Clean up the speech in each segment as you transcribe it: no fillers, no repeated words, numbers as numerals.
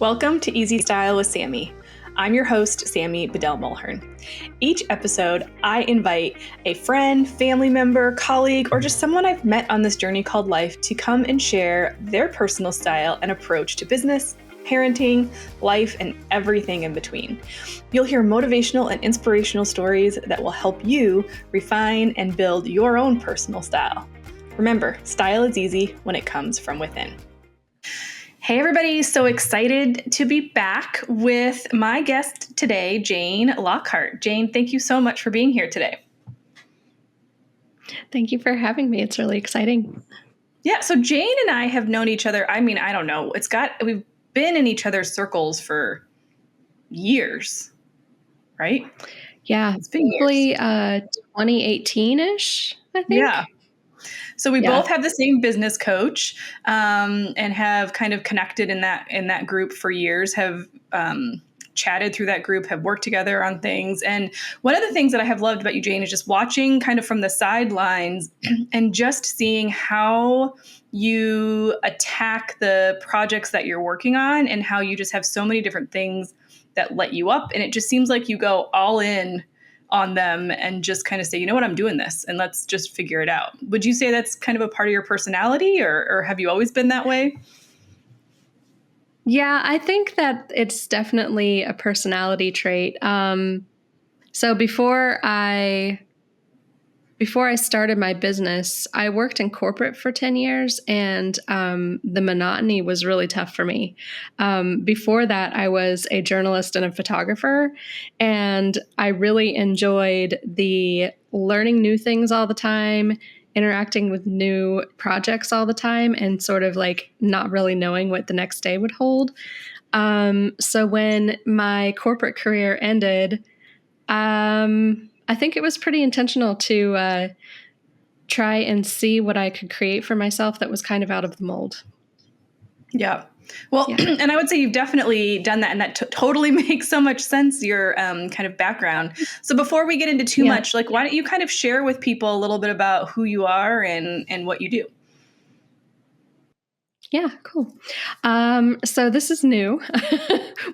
Welcome to Easy Style with Sammy. I'm your host, Sammy Bedell-Mulhern. Each episode, I invite a friend, family member, colleague, or just someone I've met on this journey called life to come and share their personal style and approach to business, parenting, life, and everything in between. You'll hear motivational and inspirational stories that will help you refine and build your own personal style. Remember, style is easy when it comes from within. Hey everybody, so excited to be back with my guest today, Jane Lockhart. Jane, thank you so much for being here today. Thank you for having me. It's really exciting. Yeah, so Jane and I have known each other, I don't know, we've been in each other's circles for years, right? Yeah, it's been probably 2018-ish, I think. Yeah. So we both have the same business coach and have kind of connected in that group for years, have chatted through that group, have worked together on things. And one of the things that I have loved about you, Jane, is just watching kind of from the sidelines and just seeing how you attack the projects that you're working on and how you just have so many different things that light you up. And it just seems like you go all in on them and just kind of say, you know what, I'm doing this and let's just figure it out. Would you say that's kind of a part of your personality or have you always been that way? Yeah, I think that it's definitely a personality trait. So before I started my business, I worked in corporate for 10 years and the monotony was really tough for me. Before that, I was a journalist and a photographer, and I really enjoyed the learning new things all the time, interacting with new projects all the time, and sort of like not really knowing what the next day would hold. So when my corporate career ended, I think it was pretty intentional to try and see what I could create for myself that was kind of out of the mold. Yeah. Well, and I would say you've definitely done that, and that totally makes so much sense, your kind of background. So before we get into too much, like, why don't you kind of share with people a little bit about who you are and what you do? Yeah, cool. So this is new,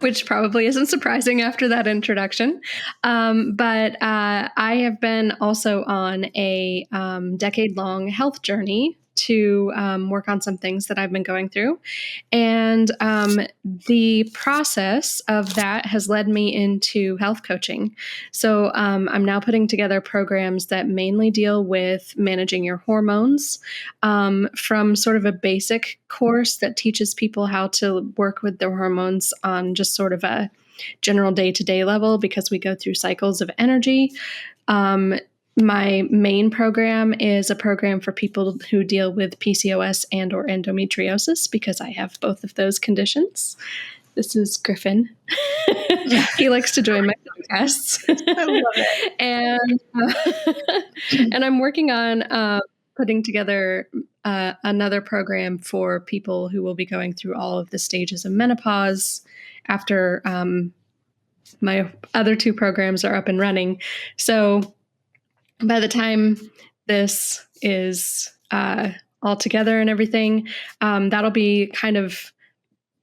which probably isn't surprising after that introduction. But I have been also on a decade-long health journey to work on some things that I've been going through. And the process of that has led me into health coaching. So I'm now putting together programs that mainly deal with managing your hormones, from sort of a basic course that teaches people how to work with their hormones on just sort of a general day-to-day level, because we go through cycles of energy. My main program is a program for people who deal with PCOS and or endometriosis, because I have both of those conditions. This is Griffin. He likes to join my podcasts. I love it. And I'm working on putting together another program for people who will be going through all of the stages of menopause after my other two programs are up and running. So by the time this is all together and everything, that'll be kind of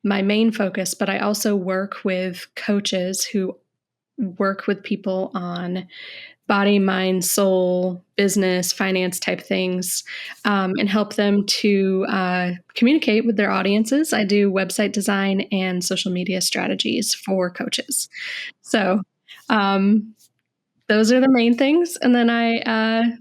my main focus. But I also work with coaches who work with people on body, mind, soul, business, finance type things, and help them to communicate with their audiences. I do website design and social media strategies for coaches. So those are the main things. And then I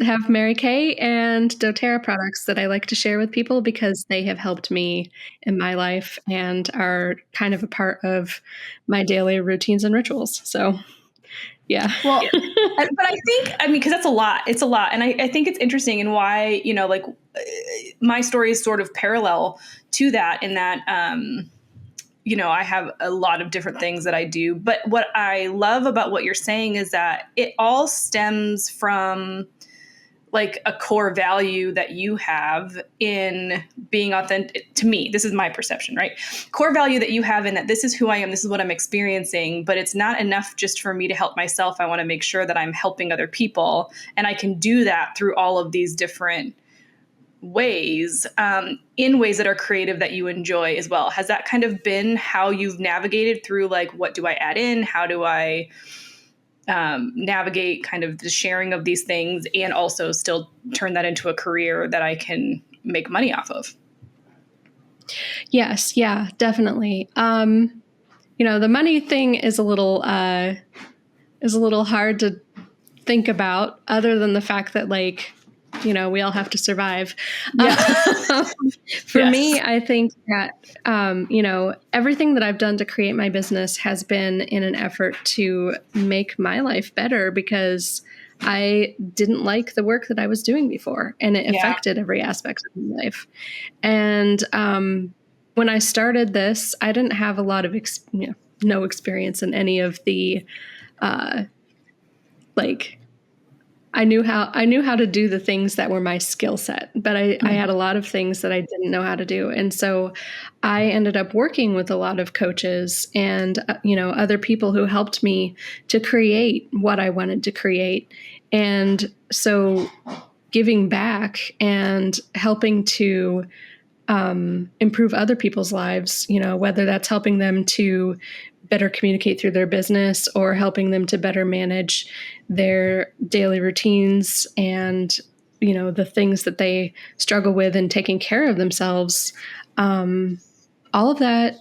have Mary Kay and doTERRA products that I like to share with people because they have helped me in my life and are kind of a part of my daily routines and rituals. So yeah. Well, but because that's a lot. It's a lot. And I think it's interesting, and why, my story is sort of parallel to that, in that, I have a lot of different things that I do. But what I love about what you're saying is that it all stems from like a core value that you have in being authentic. To me, this is my perception, right? Core value that you have in that this is who I am, this is what I'm experiencing, but it's not enough just for me to help myself. I want to make sure that I'm helping other people. And I can do that through all of these different ways, in ways that are creative that you enjoy as well. Has that kind of been how you've navigated through, like, what do I add in? How do I navigate kind of the sharing of these things and also still turn that into a career that I can make money off of? Yes. Yeah, definitely. The money thing is a little hard to think about, other than the fact that, like, we all have to survive. Yeah. For Yes. me, I think that, everything that I've done to create my business has been in an effort to make my life better, because I didn't like the work that I was doing before, and it Yeah. affected every aspect of my life. And when I started this, I didn't have a lot of no experience in any of the like I knew how to do the things that were my skill set, but I had a lot of things that I didn't know how to do. And so I ended up working with a lot of coaches and, other people who helped me to create what I wanted to create. And so giving back and helping to improve other people's lives, whether that's helping them to better communicate through their business or helping them to better manage their daily routines and, the things that they struggle with and taking care of themselves. All of that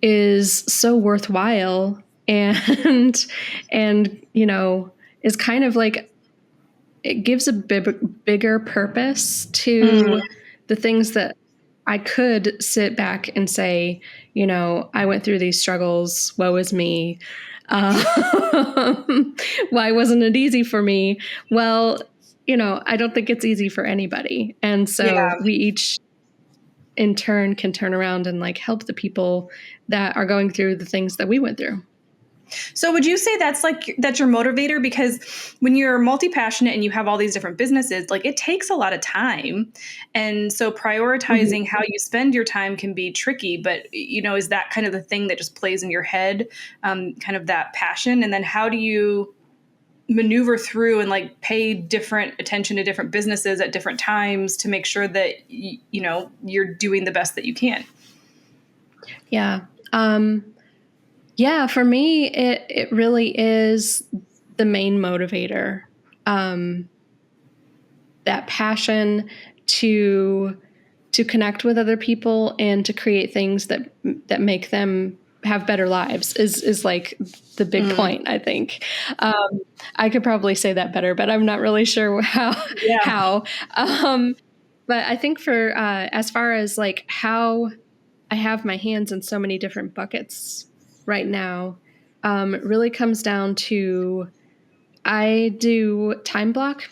is so worthwhile and, is kind of like, it gives a bigger purpose to Mm. the things that I could sit back and say, I went through these struggles. Woe is me. Why wasn't it easy for me? Well, I don't think it's easy for anybody. And Yeah. so we each in turn can turn around and, like, help the people that are going through the things that we went through. So would you say that's your motivator? Because when you're multi-passionate and you have all these different businesses, like, it takes a lot of time. And so Mhm. prioritizing how you spend your time can be tricky, but is that kind of the thing that just plays in your head, kind of that passion? And then how do you maneuver through and, like, pay different attention to different businesses at different times to make sure that, you're doing the best that you can? Yeah. Um, Yeah, for me, it really is the main motivator. Um, that passion to connect with other people and to create things that make them have better lives is like the big Mm. point, I think. Um, I could probably say that better, but I'm not really sure how. Yeah. how. Um, but I think for as far as, like, how I have my hands in so many different buckets right now, it really comes down to, I do time block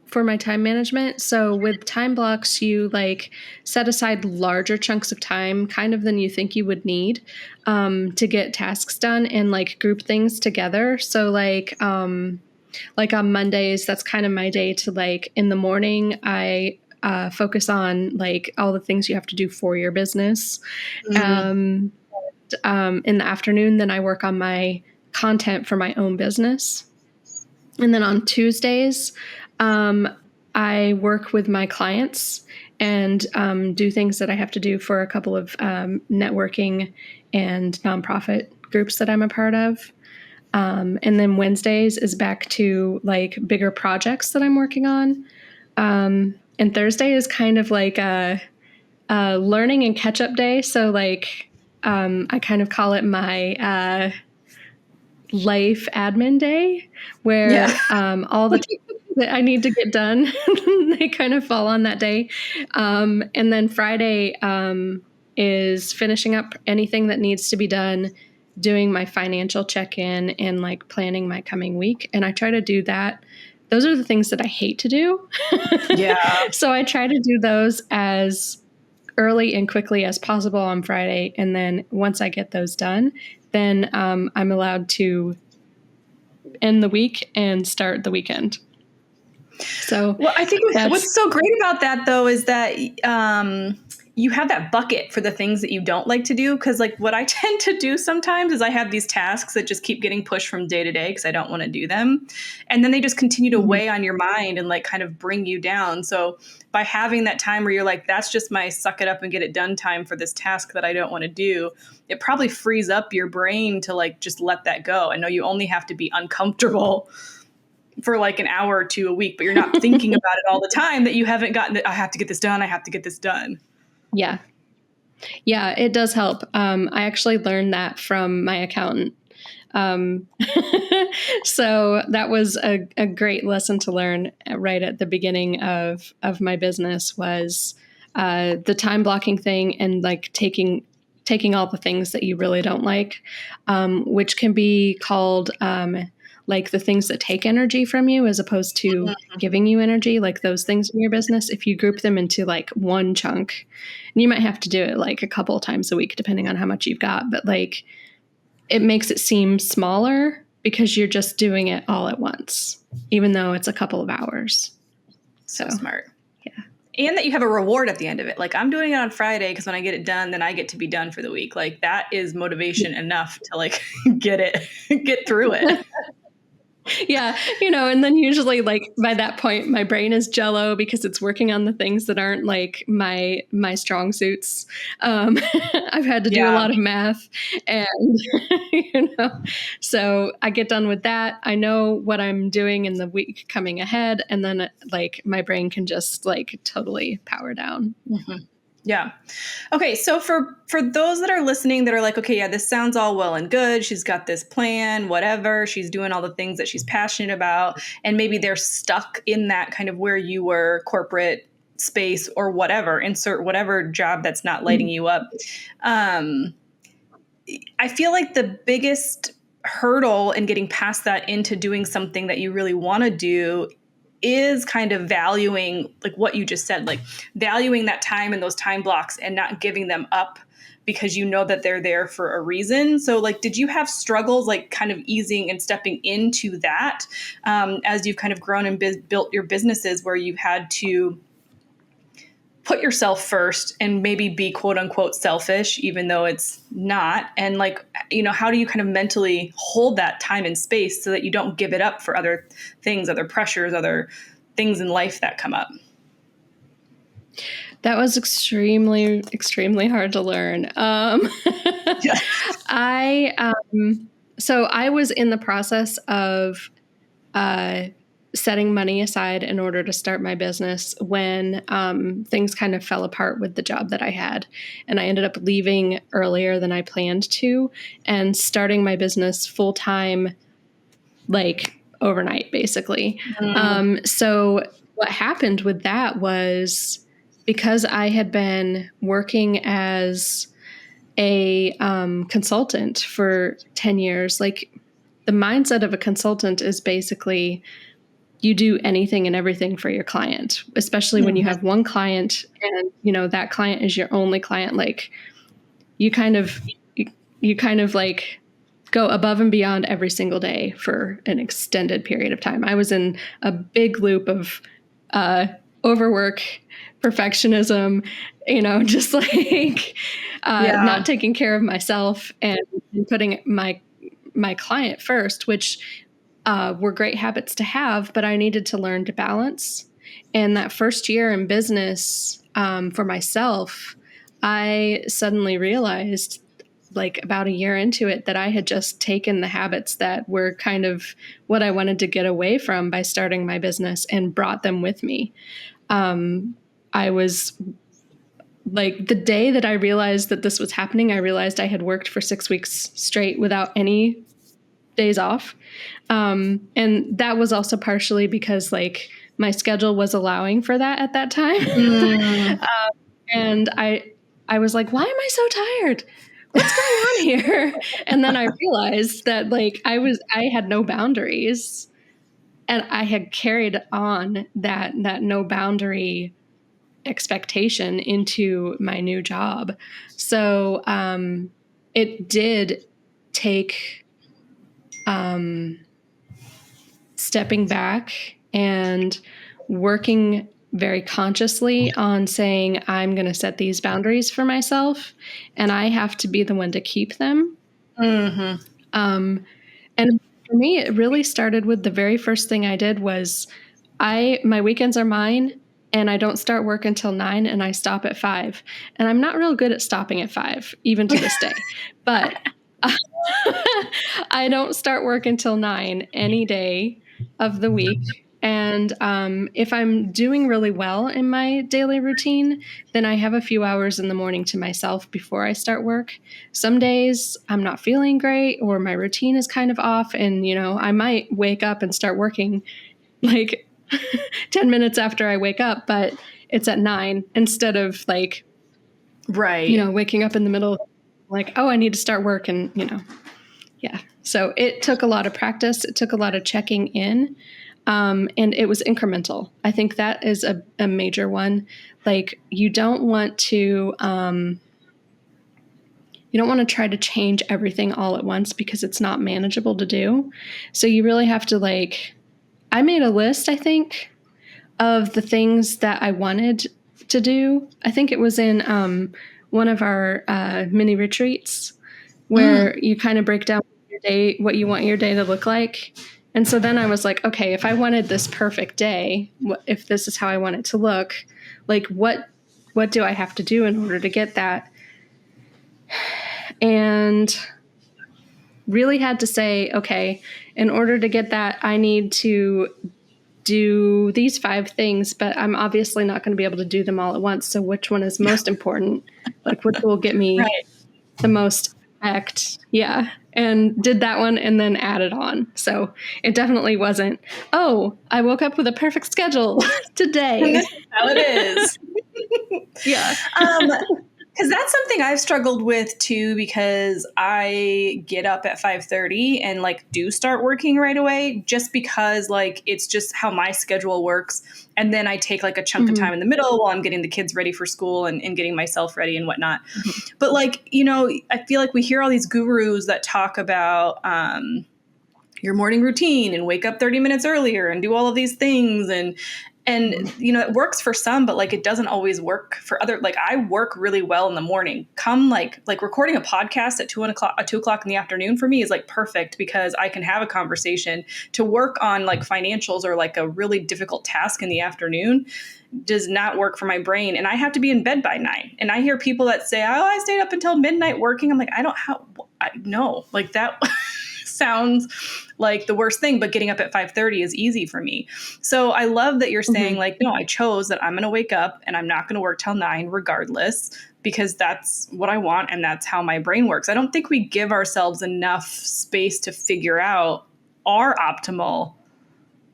for my time management. So with time blocks, you, like, set aside larger chunks of time, kind of than you think you would need, to get tasks done and, like, group things together. So like on Mondays, that's kind of my day to, like, in the morning, I focus on, like, all the things you have to do for your business. Mm. Um, in the afternoon, then I work on my content for my own business. And then on Tuesdays, um, I work with my clients and do things that I have to do for a couple of networking and nonprofit groups that I'm a part of. And then Wednesdays is back to, like, bigger projects that I'm working on. And Thursday is kind of like a learning and catch up day. So, like, I kind of call it my life admin day, Yeah. where all the that I need to get done, they kind of fall on that day. And then Friday is finishing up anything that needs to be done, doing my financial check-in, and, like, planning my coming week. And I try to do that. Those are the things that I hate to do. Yeah. So I try to do those as early and quickly as possible on Friday. And then once I get those done, then I'm allowed to end the week and start the weekend. So Well, I think that's what's so great about that, though, is that you have that bucket for the things that you don't like to do. Cause like what I tend to do sometimes is I have these tasks that just keep getting pushed from day to day because I don't want to do them. And then they just continue to Mhm. weigh on your mind and like kind of bring you down. So by having that time where you're like, that's just my suck it up and get it done time for this task that I don't want to do, it probably frees up your brain to like just let that go. I know you only have to be uncomfortable for like an hour or two a week, but you're not thinking about it all the time that you haven't gotten it. I have to get this done. I have to get this done. Yeah. Yeah, it does help. I actually learned that from my accountant. Um, so that was a great lesson to learn right at the beginning of my business was the time blocking thing and like taking all the things that you really don't like, which can be called like the things that take energy from you as opposed to giving you energy, like those things in your business. If you group them into like one chunk, and you might have to do it like a couple of times a week, depending on how much you've got, but like it makes it seem smaller because you're just doing it all at once, even though it's a couple of hours. So smart. Yeah. And that you have a reward at the end of it. Like I'm doing it on Friday because when I get it done, then I get to be done for the week. Like that is motivation enough to like get through it. Yeah, and then usually like by that point my brain is jello because it's working on the things that aren't like my strong suits. I've had to do a Yeah. lot of math and you know so I get done with that. I know what I'm doing in the week coming ahead, and then like my brain can just like totally power down. Mm-hmm. Yeah. Okay, so for those that are listening that are like, okay, yeah, this sounds all well and good. She's got this plan, whatever. She's doing all the things that she's passionate about, and maybe they're stuck in that kind of where you were corporate space or whatever. Insert whatever job that's not lighting you up. Um, I feel like the biggest hurdle in getting past that into doing something that you really want to do is kind of valuing like what you just said, like valuing that time and those time blocks and not giving them up because you know that they're there for a reason. So like, did you have struggles like kind of easing and stepping into that as you've kind of grown and built your businesses where you've had to put yourself first and maybe be quote unquote selfish, even though it's not? And like, how do you kind of mentally hold that time and space so that you don't give it up for other things, other pressures, other things in life that come up? That was extremely, extremely hard to learn. Yeah. So I was in the process of uh, setting money aside in order to start my business when things kind of fell apart with the job that I had. And I ended up leaving earlier than I planned to and starting my business full time, like overnight, basically. So what happened with that was because I had been working as a consultant for 10 years, like the mindset of a consultant is basically you do anything and everything for your client, especially when you Mhm. have one client and that client is your only client. Like you kind of you kind of like go above and beyond every single day for an extended period of time. I was in a big loop of overwork, perfectionism, just like Yeah. not taking care of myself and putting my client first, which were great habits to have, but I needed to learn to balance. And that first year in business for myself, I suddenly realized, like about a year into it, that I had just taken the habits that were kind of what I wanted to get away from by starting my business and brought them with me. I was like, the day that I realized that this was happening, I realized I had worked for 6 weeks straight without any days off. And that was also partially because like my schedule was allowing for that at that time. Mm. And I was like, why am I so tired? What's going on here? And then I realized that like I had no boundaries, and I had carried on that no boundary expectation into my new job. So it did take stepping back and working very consciously on saying, I'm going to set these boundaries for myself and I have to be the one to keep them. Mm-hmm. And for me, it really started with the very first thing I did was my weekends are mine and I don't start work until 9 and I stop at 5. And I'm not real good at stopping at 5, even to this day. But I don't start work until 9 any day of the week. And if I'm doing really well in my daily routine, then I have a few hours in the morning to myself before I start work. Some days I'm not feeling great or my routine is kind of off. And, I might wake up and start working like 10 minutes after I wake up, but it's at 9 instead of like, Right. waking up in the middle, like, oh, I need to start work. And, yeah. So it took a lot of practice. It took a lot of checking in. And it was incremental. I think that is a major one. Like you don't want to try to change everything all at once because it's not manageable to do. So you really have to I made a list, I think, of the things that I wanted to do. I think it was in one of our mini retreats where you kind of break down your day, what you want your day to look like. And so then I was like, okay, if I wanted this perfect day, if this is how I want it to look, like what do I have to do in order to get that? And really had to say, okay, in order to get that, I need to do these 5 things, but I'm obviously not going to be able to do them all at once. So which one is most important? Like which will get me the most effect? Yeah. And did that one and then added on. So it definitely wasn't, oh, I woke up with a perfect schedule today. And this is how it is. Yeah. Because that's something I've struggled with too, because I get up at 5:30 and do start working right away just because it's just how my schedule works. And then I take a chunk of time in the middle while I'm getting the kids ready for school and getting myself ready and whatnot. But I feel like we hear all these gurus that talk about your morning routine and wake up 30 minutes earlier and do all of these things. And it works for some, but it doesn't always work for other. I work really well in the morning. Come recording a podcast at 2:00 in the afternoon for me is perfect because I can have a conversation. To work on financials or a really difficult task in the afternoon does not work for my brain. And I have to be in bed by 9. And I hear people that say, oh, I stayed up until midnight working. I'm like, no, that sounds like the worst thing, but getting up at 5:30 is easy for me. So I love that you're saying no, I chose that I'm going to wake up and I'm not going to work till 9 regardless, because that's what I want. And that's how my brain works. I don't think we give ourselves enough space to figure out our optimal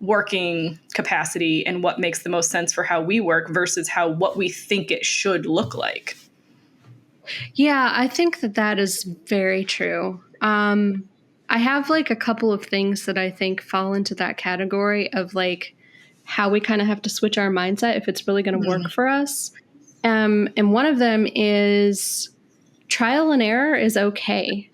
working capacity and what makes the most sense for how we work versus what we think it should look like. Yeah, I think that is very true. I have a couple of things that I think fall into that category of how we kind of have to switch our mindset if it's really going to work for us. And one of them is trial and error is okay.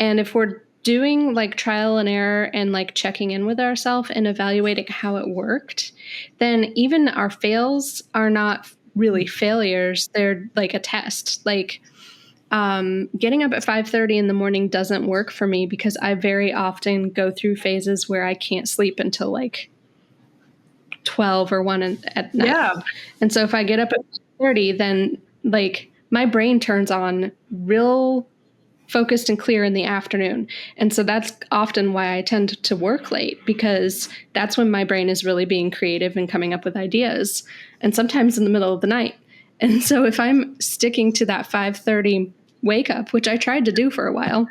And if we're doing trial and error and checking in with ourselves and evaluating how it worked, then even our fails are not really failures. They're a test. Getting up at 5:30 in the morning doesn't work for me because I very often go through phases where I can't sleep until 12 or 1 at night. Yeah. And so if I get up at 5:30, then my brain turns on real focused and clear in the afternoon. And so that's often why I tend to work late, because that's when my brain is really being creative and coming up with ideas, and sometimes in the middle of the night. And so if I'm sticking to that 5:30 wake up, which I tried to do for a while,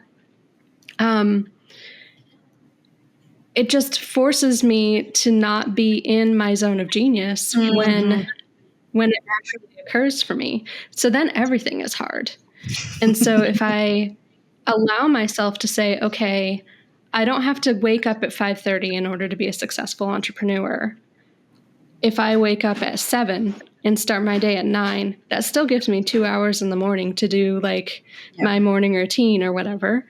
it just forces me to not be in my zone of genius when it actually occurs for me. So then everything is hard. And so if I allow myself to say, okay, I don't have to wake up at 5:30 in order to be a successful entrepreneur. If I wake up at 7 and start my day at 9, that still gives me 2 hours in the morning to do my morning routine or whatever.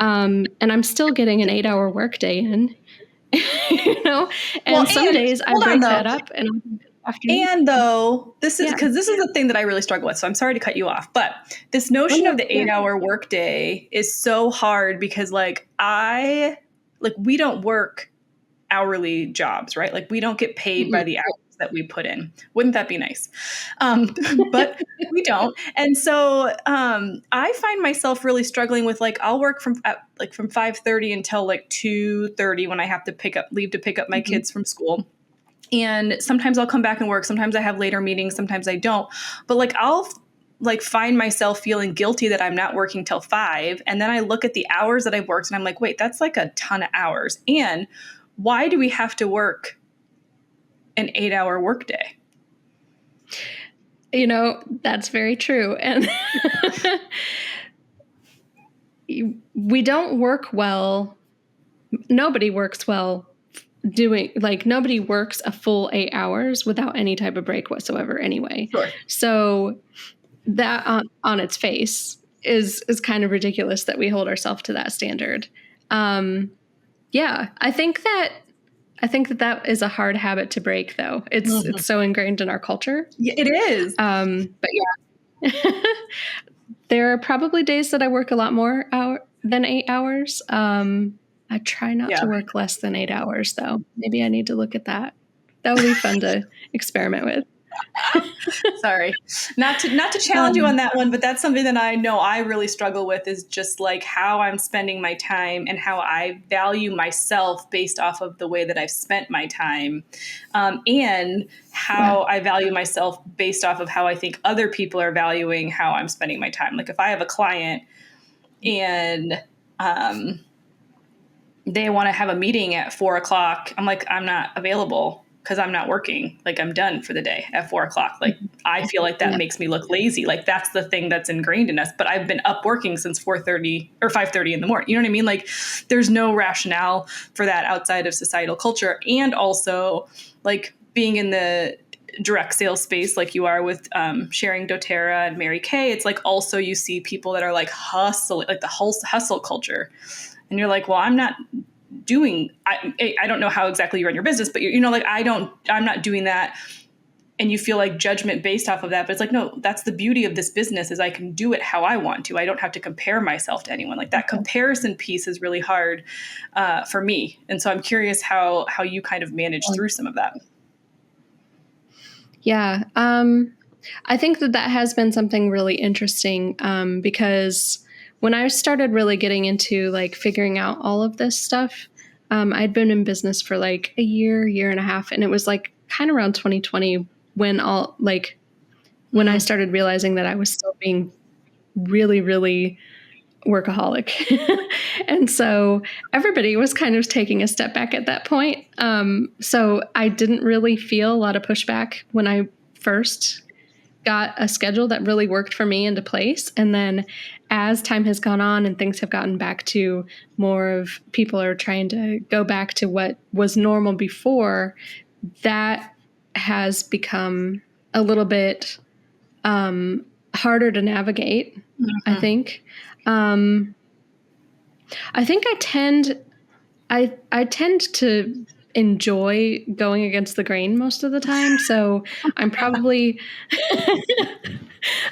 And I'm still getting an 8-hour workday in, and some days I break that up and afternoon. And though this is Yeah. because this is the thing that I really struggle with. So I'm sorry to cut you off, but this Oh, notion no, of the yeah. 8-hour workday is so hard because we don't work hourly jobs, right? Like we don't get paid by Mm-mm. the hours that we put in. Wouldn't that be nice? But we don't. And so I find myself really struggling with like I'll work from 5:30 until like 2:30 when I have to leave to pick up my Mhm. kids from school. And sometimes I'll come back and work. Sometimes I have later meetings. Sometimes I don't. But like I'll like find myself feeling guilty that I'm not working till 5. And then I look at the hours that I've worked and I'm like, wait, that's like a ton of hours. And why do we have to work an 8-hour workday? That's very true. And we don't work well. Nobody works well nobody works a full 8 hours without any type of break whatsoever anyway. Sure. So that on its face is kind of ridiculous that we hold ourselves to that standard. Yeah, I think that is a hard habit to break, though. It's so ingrained in our culture. Yeah, it is. But yeah, there are probably days that I work a lot more than 8 hours. I try not Yeah. to work less than 8 hours, though. Maybe I need to look at that. That would be fun to experiment with. Sorry. Not to challenge you on that one, but that's something that I know I really struggle with is just like how I'm spending my time and how I value myself based off of the way that I've spent my time. And how I value myself based off of how I think other people are valuing how I'm spending my time. Like if I have a client and they want to have a meeting at 4 o'clock, I'm like, I'm not available because I'm not working. Like I'm done for the day at 4 o'clock. Like I feel like that makes me look lazy. Like that's the thing that's ingrained in us. But I've been up working since 4:30 or 5:30 in the morning. You know what I mean? Like there's no rationale for that outside of societal culture. And also like being in the direct sales space like you are with sharing doTERRA and Mary Kay, it's like also you see people that are like hustle, like the hustle culture. And you're like, well, I'm not doing, I don't know how exactly you run your business, but like I'm not doing that. And you feel like judgment based off of that. But it's like, no, that's the beauty of this business is I can do it how I want to. I don't have to compare myself to anyone. Like that comparison piece is really hard for me. And so I'm curious how you kind of manage through some of that. Yeah. I think that has been something really interesting because when I started really getting into like figuring out all of this stuff, I'd been in business for like a year and a half, and it was like kind of around 2020 when when I started realizing that I was still being really, really workaholic. And so everybody was kind of taking a step back at that point. So I didn't really feel a lot of pushback when I first got a schedule that really worked for me into place. And then as time has gone on and things have gotten back to more of people are trying to go back to what was normal before, that has become a little bit harder to navigate, I think. I think I tend to enjoy going against the grain most of the time. So I'm probably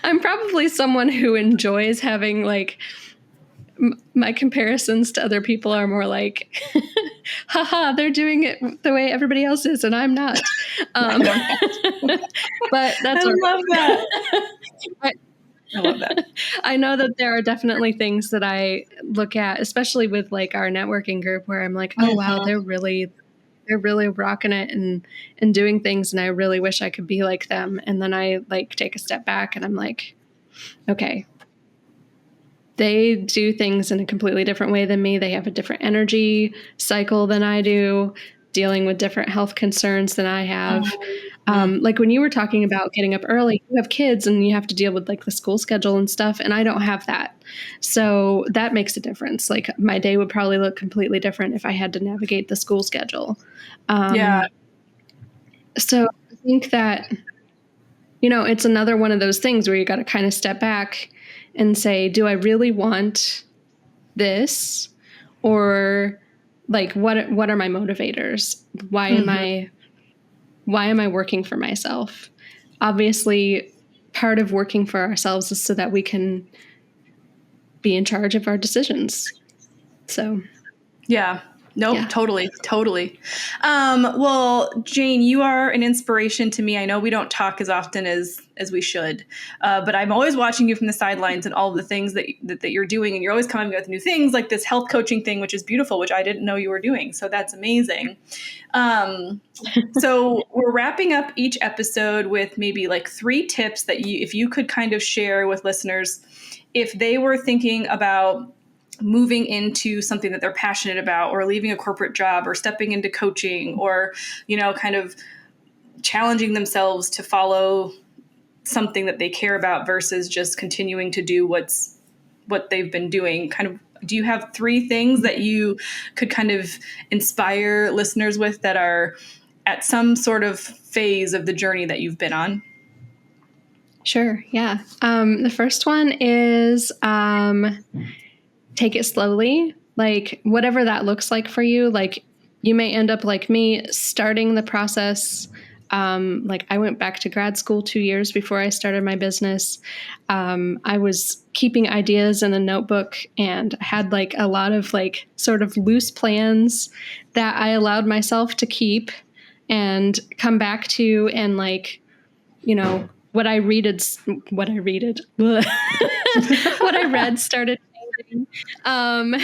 I'm probably someone who enjoys having like my comparisons to other people are more like, haha, they're doing it the way everybody else is and I'm not. But that's I love that. I love that. I know that there are definitely things that I look at, especially with like our networking group, where I'm like, oh wow, they're really rocking it and doing things, and I really wish I could be like them. And then I like take a step back and I'm like, okay, they do things in a completely different way than me. They have a different energy cycle than I do, dealing with different health concerns than I have. Like when you were talking about getting up early, you have kids and you have to deal with like the school schedule and stuff. And I don't have that. So that makes a difference. Like my day would probably look completely different if I had to navigate the school schedule. Yeah. So I think that, it's another one of those things where you got to kind of step back and say, do I really want this? Or like, what are my motivators? Why am I why am I working for myself? Obviously, part of working for ourselves is so that we can be in charge of our decisions. So, Yeah. Nope. yeah. Totally. Totally. Well, Jane, you are an inspiration to me. I know we don't talk as often as we should, but I'm always watching you from the sidelines and all of the things that you're doing, and you're always coming with new things like this health coaching thing, which is beautiful, which I didn't know you were doing. So that's amazing. So we're wrapping up each episode with maybe like 3 tips that if you could kind of share with listeners, if they were thinking about moving into something that they're passionate about, or leaving a corporate job, or stepping into coaching, or, kind of challenging themselves to follow something that they care about versus just continuing to do what they've been doing. Kind of, do you have 3 things that you could kind of inspire listeners with that are at some sort of phase of the journey that you've been on? Sure. Yeah. The first one is take it slowly, like whatever that looks like for you. Like you may end up like me, starting the process. Like I went back to grad school 2 years before I started my business. I was keeping ideas in a notebook and had like a lot of like sort of loose plans that I allowed myself to keep and come back to, and like, what I read, what I read started changing. Um,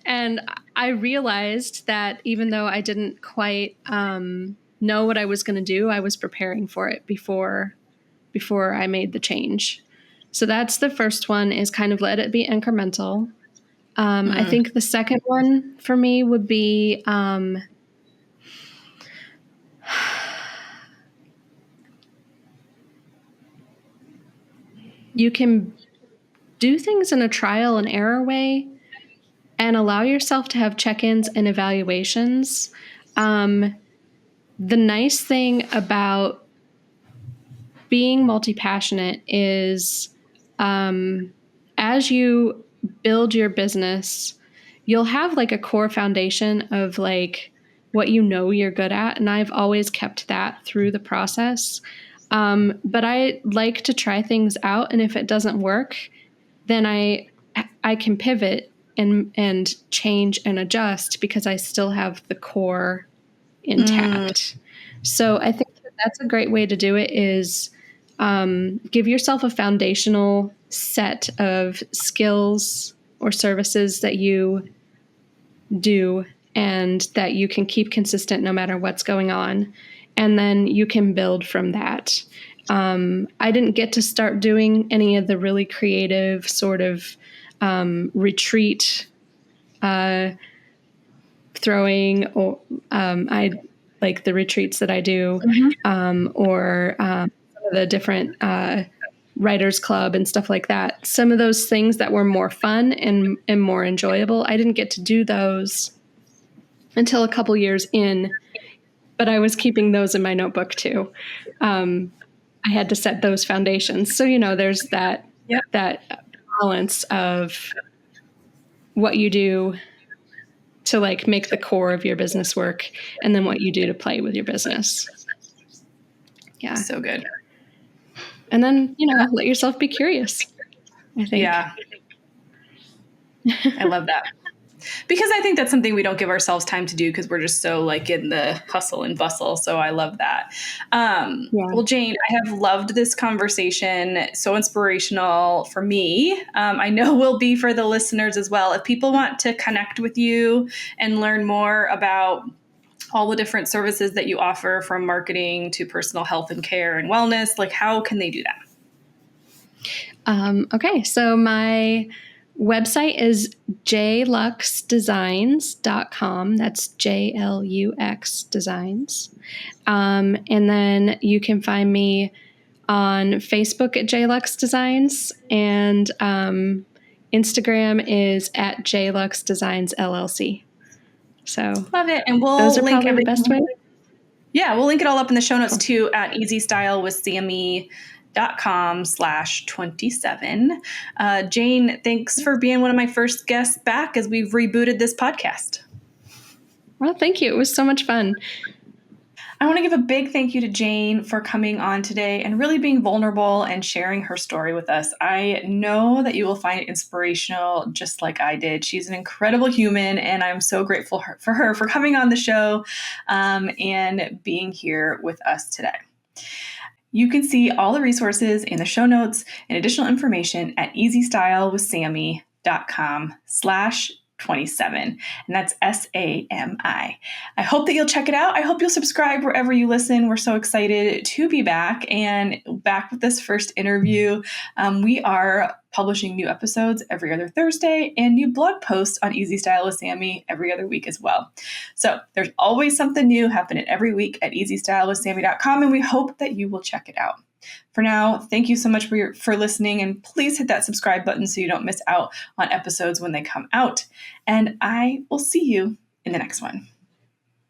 and I realized that even though I didn't quite know what I was going to do, I was preparing for it before I made the change. So that's the first one, is kind of let it be incremental. I think the second one for me would be you can do things in a trial and error way and allow yourself to have check-ins and evaluations. The nice thing about being multi-passionate is as you build your business, you'll have like a core foundation of like what you're good at. And I've always kept that through the process. But I like to try things out. And if it doesn't work, then I can pivot and change and adjust because I still have the core intact. So I think that's a great way to do it, is give yourself a foundational set of skills or services that you do and that you can keep consistent no matter what's going on. And then you can build from that. I didn't get to start doing any of the really creative sort of retreat throwing, or I like the retreats that I do, or the different writers club and stuff like that. Some of those things that were more fun and more enjoyable, I didn't get to do those until a couple years in, but I was keeping those in my notebook too. I had to set those foundations. So, there's that balance of what you do to like make the core of your business work, and then what you do to play with your business. Yeah. So good. And then, let yourself be curious, I think. Yeah. I love that. Because I think that's something we don't give ourselves time to do because we're just so like in the hustle and bustle. So I love that. Well, Jane, I have loved this conversation. So inspirational for me. I know will be for the listeners as well. If people want to connect with you and learn more about all the different services that you offer, from marketing to personal health and care and wellness, like how can they do that? Okay. So my website is jluxdesigns.com. That's JLUX Designs. And then you can find me on Facebook at JLux Designs, and Instagram is at JLux Designs LLC. So love it. And we'll those are link probably the best way. Yeah, we'll link it all up in the show notes too at easystylewithsammy.com/27. Jane, thanks for being one of my first guests back as we've rebooted this podcast. Well, thank you. It was so much fun. I want to give a big thank you to Jane for coming on today and really being vulnerable and sharing her story with us. I know that you will find it inspirational just like I did. She's an incredible human, and I'm so grateful for her for coming on the show and being here with us today. You can see all the resources in the show notes and additional information at easystylewithsammy.com/27. And that's SAMI. I hope that you'll check it out. I hope you'll subscribe wherever you listen. We're so excited to be back with this first interview. We are publishing new episodes every other Thursday and new blog posts on Easy Style with Sammy every other week as well. So there's always something new happening every week at easystylewithsammy.com, and we hope that you will check it out. For now, thank you so much for listening, and please hit that subscribe button so you don't miss out on episodes when they come out. And I will see you in the next one.